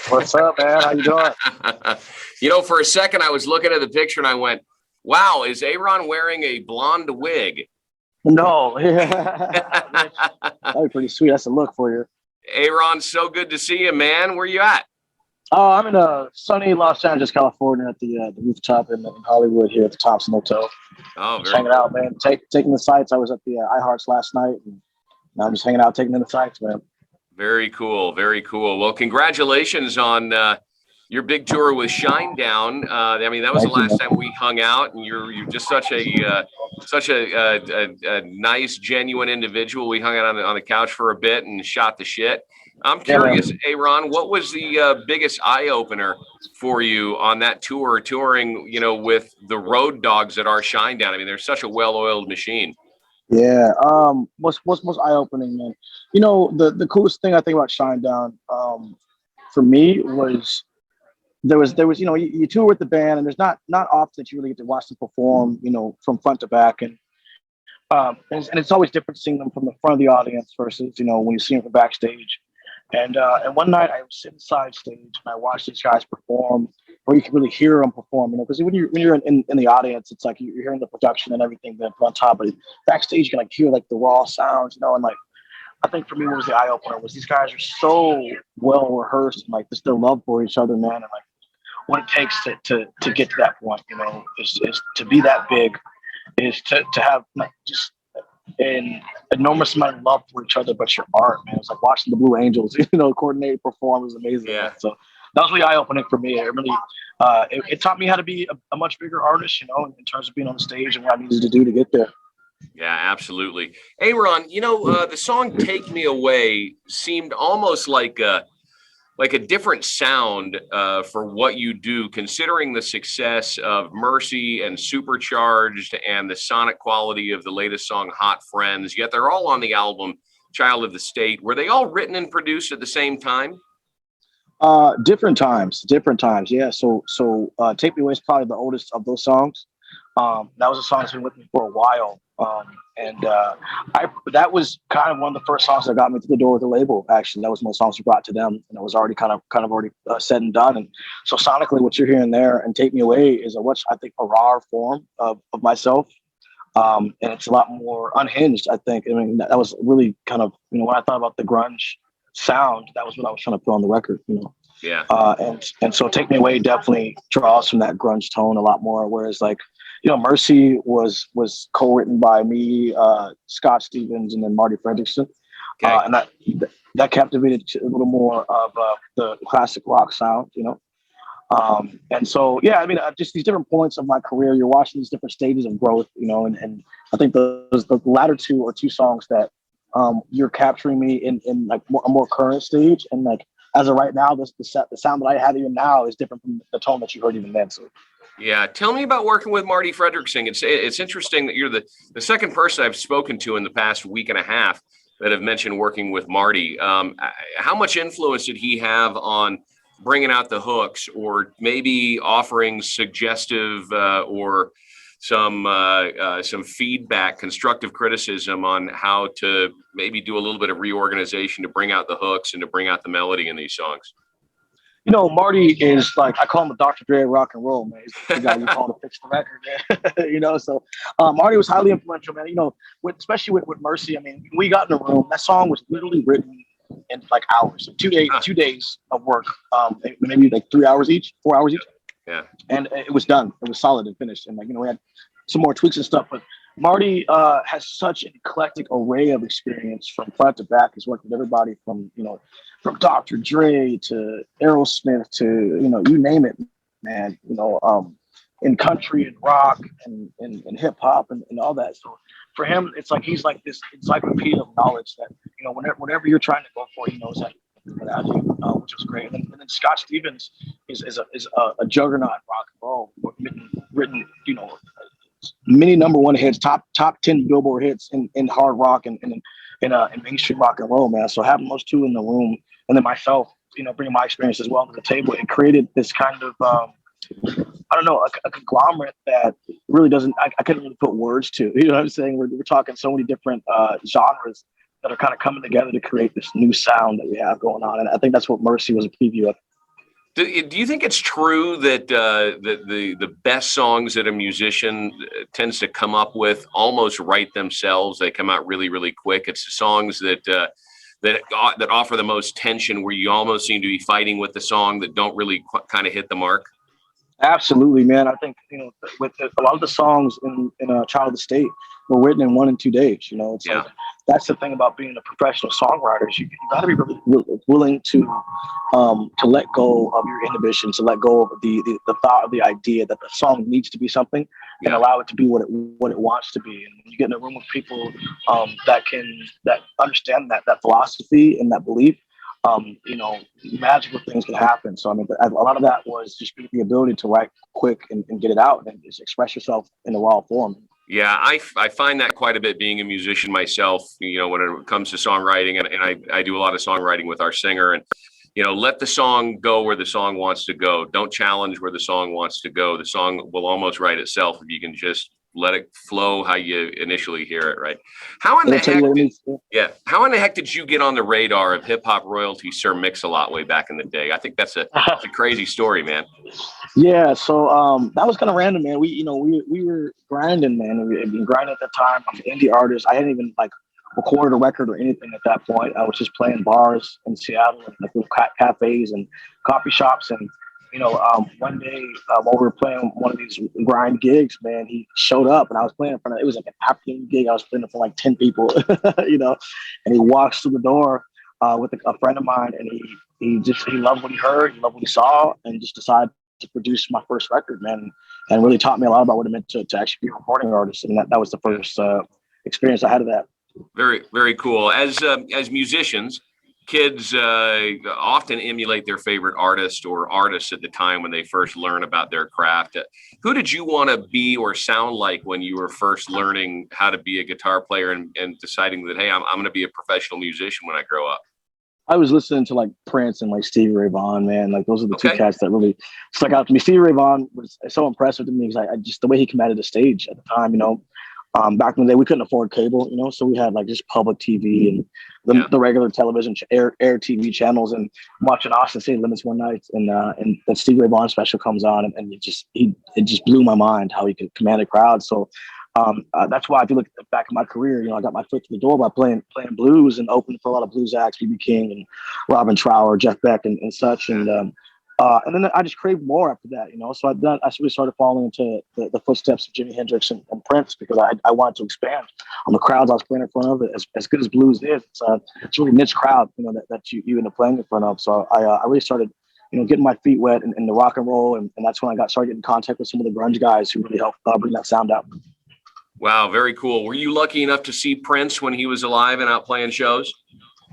What's up, man? How you doing? For a second, I was looking at the picture and I went, wow, is Ayron wearing a blonde wig? No. That'd be pretty sweet. That's a look for you. Ayron, so good to see you, man. Where you at? Oh, I'm in sunny Los Angeles, California, at the rooftop in Hollywood here at the Thompson Hotel. Oh, just hanging out, man. Taking the sights. I was at the iHearts last night, and now I'm just hanging out, taking in the sights, man. Very cool. Very cool. Well, congratulations on your big tour with Shinedown. That was the last time we hung out, and you're just such a nice, genuine individual. We hung out on the couch for a bit and shot the shit. I'm curious, Ayron, what was the biggest eye opener for you on that tour, touring, with the road dogs that are Shinedown? I mean, they're such a well-oiled machine. Yeah. What's most eye opening, man? The coolest thing I think about Shinedown, for me was there was you tour with the band, and there's not often that you really get to watch them perform, from front to back, and it's always different seeing them from the front of the audience versus when you see them from backstage. And one night I was sitting side stage and I watched these guys perform, where you can really hear them perform. Because when you're in the audience, it's like you're hearing the production and everything being put on top. But backstage, you can hear the raw sounds, and I think for me, what was the eye opener was these guys are so well rehearsed, and just their love for each other, man, and what it takes to get to that point, is to be that big, is to have just an enormous amount of love for each other, but your art, man. It's like watching the Blue Angels, coordinate, perform was amazing. Yeah. So that was really eye-opening for me. It really, it taught me how to be a much bigger artist, in terms of being on the stage and what I needed to do to get there. Yeah, absolutely. Ayron, the song "Take Me Away" seemed almost like a different sound for what you do, considering the success of Mercy and Supercharged and the sonic quality of the latest song, Hot Friends, yet they're all on the album Child of the State. Were they all written and produced at the same time? Different times. Yeah. So Take Me Away is probably the oldest of those songs. That was a song that's been with me for a while. That was kind of one of the first songs that got me to the door with the label. Actually, that was one of the songs we brought to them, and it was already kind of already said and done. And so sonically, what you're hearing there and "Take Me Away" is I think a rawer form of myself, and it's a lot more unhinged. I think. That was really kind of when I thought about the grunge sound, that was what I was trying to put on the record. Yeah. And so "Take Me Away" definitely draws from that grunge tone a lot more, whereas Mercy was co-written by me, Scott Stevens, and then Marty Friedman. Okay. And that captivated a little more of the classic rock sound, and so, just these different points of my career, you're watching these different stages of growth, and I think the latter two songs that you're capturing me in a more current stage, and as of right now, the sound that I have even now is different from the tone that you heard even then. So. Yeah, tell me about working with Marty Friedman. It's interesting that you're the second person I've spoken to in the past week and a half that have mentioned working with Marty. How much influence did he have on bringing out the hooks, or maybe offering suggestive or some feedback, constructive criticism on how to maybe do a little bit of reorganization to bring out the hooks and to bring out the melody in these songs? Marty is I call him the Dr. Dre of rock and roll, man. He's the guy you call to fix the record, man. So Marty was highly influential, man. Especially with Mercy. We got in the room. That song was literally written in hours, 2 days of work, maybe 3 hours each, 4 hours each. Yeah. And it was done. It was solid and finished. And we had some more tweaks and stuff, but Marty has such an eclectic array of experience from front to back. He's worked with everybody from Dr. Dre to Aerosmith to, you name it, man, in country and rock and hip hop and all that. So for him, it's he's this encyclopedia of knowledge that, whenever you're trying to go for, he knows that, which was great. And then Scott Stevens is a juggernaut in rock and roll, written, many number one hits, top 10 Billboard hits in hard rock and in mainstream rock and roll, man. So having those two in the room, and then myself, bringing my experience as well to the table, it created this kind of a conglomerate that really doesn't. I couldn't really put words to. You know what I'm saying? We're talking so many different genres that are kind of coming together to create this new sound that we have going on, and I think that's what Mercy was a preview of. Do you think it's true that the best songs that a musician tends to come up with almost write themselves? They come out really, really quick. It's the songs that offer the most tension, where you almost seem to be fighting with the song, that don't really kind of hit the mark. Absolutely, man. I think with a lot of the songs in Child of the State were written in 1 and 2 days. It's Yeah. like that's the thing about being a professional songwriter. You got to be really willing to let go of your inhibitions, to let go of the thought of the idea that the song needs to be something, and allow it to be what it wants to be. And when you get in a room with people that understand that philosophy and that belief, magical things can happen. So I mean, a lot of that was just the ability to write quick and get it out and just express yourself in a raw form. Yeah, I find that quite a bit being a musician myself, when it comes to songwriting, and I do a lot of songwriting with our singer, and, let the song go where the song wants to go. Don't challenge where the song wants to go. The song will almost write itself if you can just let it flow how you initially hear it, right? How in the heck did you get on the radar of hip hop royalty Sir Mix-a-Lot way back in the day? I think that's a crazy story, man. Yeah, so that was kind of random, man. We were grinding, man. We had been grinding at that time. I'm an indie artist. I hadn't even recorded a record or anything at that point. I was just playing bars in Seattle and little cafes and coffee shops. And one day while we were playing one of these grind gigs, man, he showed up and I was playing in front of. It was like an afternoon gig. I was playing for like 10 people, and he walks through the door with a friend of mine, and he loved what he heard, he loved what he saw, and just decided to produce my first record, man, and really taught me a lot about what it meant to actually be a recording artist. And that was the first experience I had of that. Very, very cool. As musicians, kids often emulate their favorite artist or artists at the time when they first learn about their craft. Who did you want to be or sound like when you were first learning how to be a guitar player and deciding that, hey, I'm going to be a professional musician when I grow up? I was listening to like Prince and like Stevie Ray Vaughan, man. Like those are the two cats that really stuck out to me. Stevie Ray Vaughan was so impressive to me because I just the way he commanded the stage at the time, back in the day, we couldn't afford cable, so we had like just public TV and the regular television air TV channels. And watching Austin City Limits one night, and the Stevie Ray Vaughan special comes on, and it just blew my mind how he could command a crowd. So that's why if you look back at my career, I got my foot through the door by playing blues and opening for a lot of blues acts, B.B. King and Robin Trower, Jeff Beck, and such. And then I just craved more after that, So I really started following into the footsteps of Jimi Hendrix and Prince, because I wanted to expand on the crowds I was playing in front of. As good as blues is, it's a really niche crowd, that you end up playing in front of. So I really started, getting my feet wet in the rock and roll, and that's when I started getting in contact with some of the grunge guys who really helped bring that sound out. Wow, very cool. Were you lucky enough to see Prince when he was alive and out playing shows?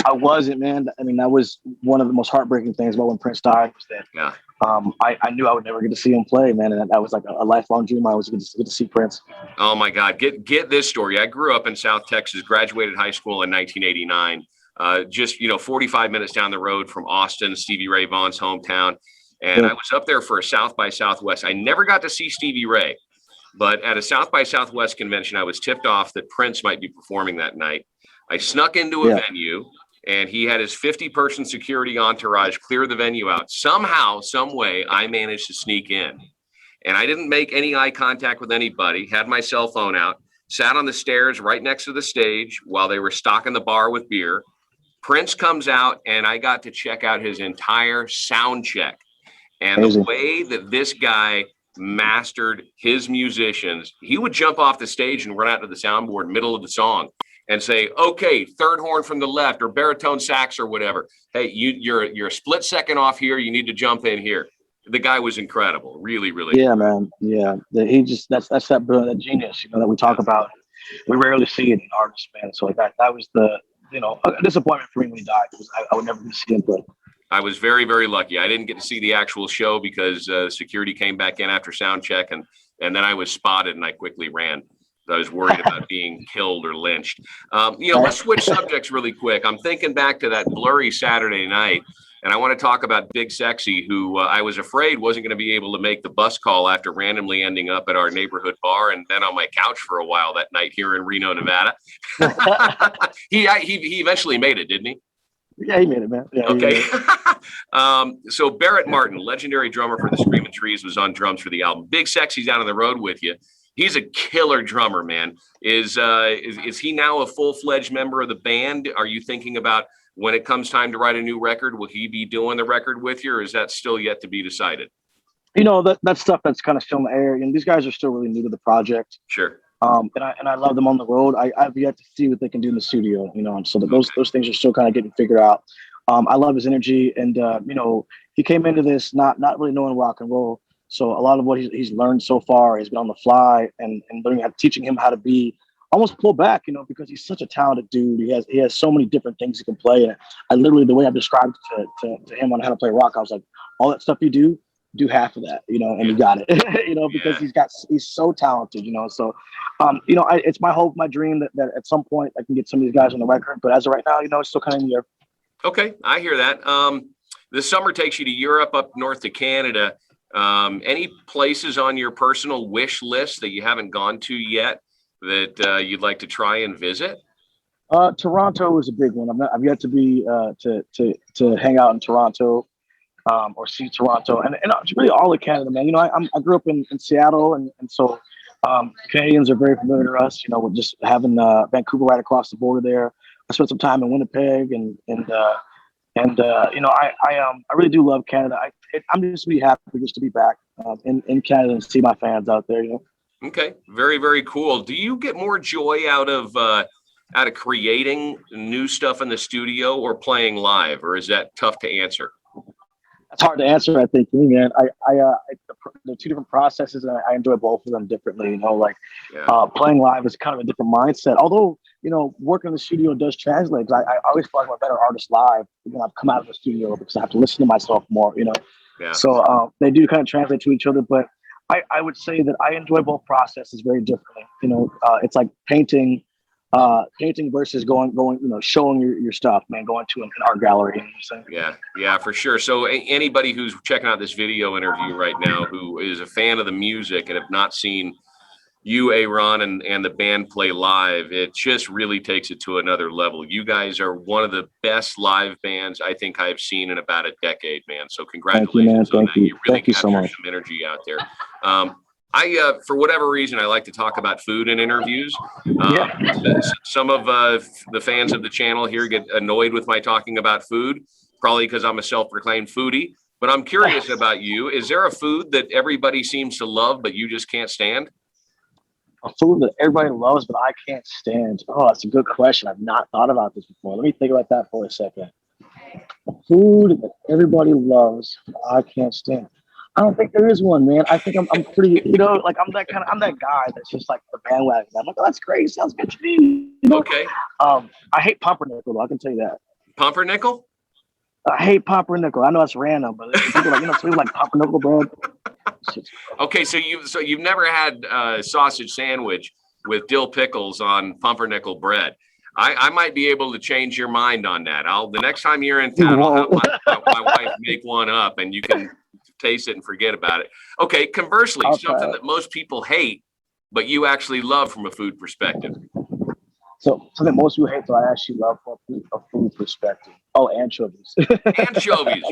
I wasn't, man. I mean, that was one of the most heartbreaking things about when Prince died, was that I knew I would never get to see him play, man. And that was like a lifelong dream. I was get to see Prince. Oh my God. Get this story. I grew up in South Texas, graduated high school in 1989. Just 45 minutes down the road from Austin, Stevie Ray Vaughan's hometown. And I was up there for a South by Southwest. I never got to see Stevie Ray, but at a South by Southwest convention, I was tipped off that Prince might be performing that night. I snuck into a venue, and he had his 50-person security entourage clear the venue out. Somehow, some way, I managed to sneak in. And I didn't make any eye contact with anybody, had my cell phone out, sat on the stairs right next to the stage while they were stocking the bar with beer. Prince comes out, and I got to check out his entire sound check. And the way that this guy mastered his musicians, he would jump off the stage and run out to the soundboard middle of the song and say, okay, third horn from the left, or baritone sax or whatever. Hey, you're a split second off here. You need to jump in here. The guy was incredible. Really, really. Yeah, man. Yeah. That's that brilliant, that genius, that we talk about. We rarely see it in artists, man. So that was a disappointment for me when he died, because I would never get to see him play. I was very, very lucky. I didn't get to see the actual show because security came back in after sound check, and then I was spotted and I quickly ran. I was worried about being killed or lynched. Let's switch subjects really quick. I'm thinking back to that blurry Saturday night, and I want to talk about Big Sexy, who I was afraid wasn't going to be able to make the bus call after randomly ending up at our neighborhood bar and then on my couch for a while that night here in Reno, Nevada. He eventually made it, didn't he? Yeah, he made it, man. Yeah, he made Okay. it. So Barrett Martin, legendary drummer for the Screaming Trees, was on drums for the album. Big Sexy's out on the road with you. He's a killer drummer, man. Is he now a full-fledged member of the band? Are you thinking about when it comes time to write a new record, will he be doing the record with you, or is that still yet to be decided? You know, that stuff that's kind of still in the air. And these guys are still really new to the project. Sure. And I love them on the road. I've yet to see what they can do in the studio, you know, and so those things are still kind of getting figured out. I love his energy, and you know, he came into this not really knowing rock and roll. So a lot of what he's learned so far has been on the fly, and learning teaching him how to be almost pull back, you know, because he's such a talented dude. He has so many different things he can play. And I literally, the way I described to him on how to play rock, I was like, all that stuff you do half of that, you know, and you got it, you know, because he's so talented, you know. So, you know, it's my hope, my dream that at some point I can get some of these guys on the record. But as of right now, you know, it's still kind of in the air. Okay, I hear that. The summer takes you to Europe, up north to Canada. Any places on your personal wish list that you haven't gone to yet that you'd like to try and visit? Toronto is a big one. I've yet to be to hang out in Toronto. Or see Toronto, and really all of Canada, man. You know, I grew up in Seattle, and so Canadians are very familiar to us. You know, with just having Vancouver right across the border there. I spent some time in Winnipeg, and you know, I really do love Canada. I'm just really happy just to be back in Canada and see my fans out there. You know. Okay, very, very cool. Do you get more joy out of creating new stuff in the studio or playing live, or is that tough to answer? It's hard to answer, I think, for me, man. The two different processes, and I enjoy both of them differently. You know, like playing live is kind of a different mindset. Although, you know, working in the studio does translate. I always feel like I'm a better artist live when I've come out of the studio because I have to listen to myself more. You know, so they do kind of translate to each other. But I would say that I enjoy both processes very differently. You know, it's like painting versus going, you know, showing your stuff, man, going to an art gallery. You know, yeah, for sure. So anybody who's checking out this video interview right now, who is a fan of the music and have not seen you, Ayron, and the band play live, it just really takes it to another level. You guys are one of the best live bands I think I've seen in about a decade, man. So congratulations on that. You really captured some energy out there. For whatever reason, I like to talk about food in interviews. Some of the fans of the channel here get annoyed with my talking about food, probably because I'm a self-proclaimed foodie. But I'm curious about you. Is there a food that everybody seems to love, but you just can't stand? A food that everybody loves, but I can't stand. Oh, that's a good question. I've not thought about this before. Let me think about that for a second. A food that everybody loves, but I can't stand. I don't think there is one, man. I think I'm pretty, you know, like I'm that guy that's just like the bandwagon. I'm like, oh, that's great. Sounds good to me. You know? Okay. I hate pumpernickel, though. I can tell you that. Pumpernickel? I hate pumpernickel. I know that's random, but people like, you know, people like pumpernickel bread. Okay, so you've never had a sausage sandwich with dill pickles on pumpernickel bread. I might be able to change your mind on that. The next time you're in town, I'll have my wife make one up, and you can taste it and forget about it. Okay, conversely, something that most people hate, but you actually love from a food perspective. So something most people hate, so I actually love from a food perspective. Oh, anchovies. Anchovies.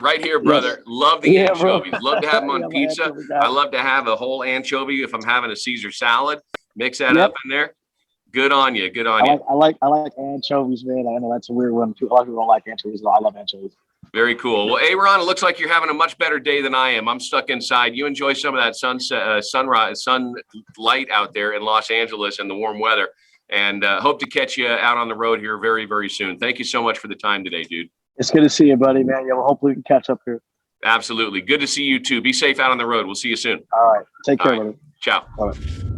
Right here, brother. Yes. Love the anchovies. Bro. Love to have them on pizza. I love to have a whole anchovy if I'm having a Caesar salad. Mix that up in there. Good on you. Good on you. I like anchovies, man. I know that's a weird one. A lot of people don't like anchovies, but I love anchovies. Very cool. Well, Ayron, it looks like you're having a much better day than I am. I'm stuck inside. You enjoy some of that sunlight out there in Los Angeles and the warm weather. And hope to catch you out on the road here very, very soon. Thank you so much for the time today, dude. It's good to see you, buddy, man. Yeah, well, hopefully we can catch up here. Absolutely. Good to see you too. Be safe out on the road. We'll see you soon. All right. Take care, buddy. Ciao. All right.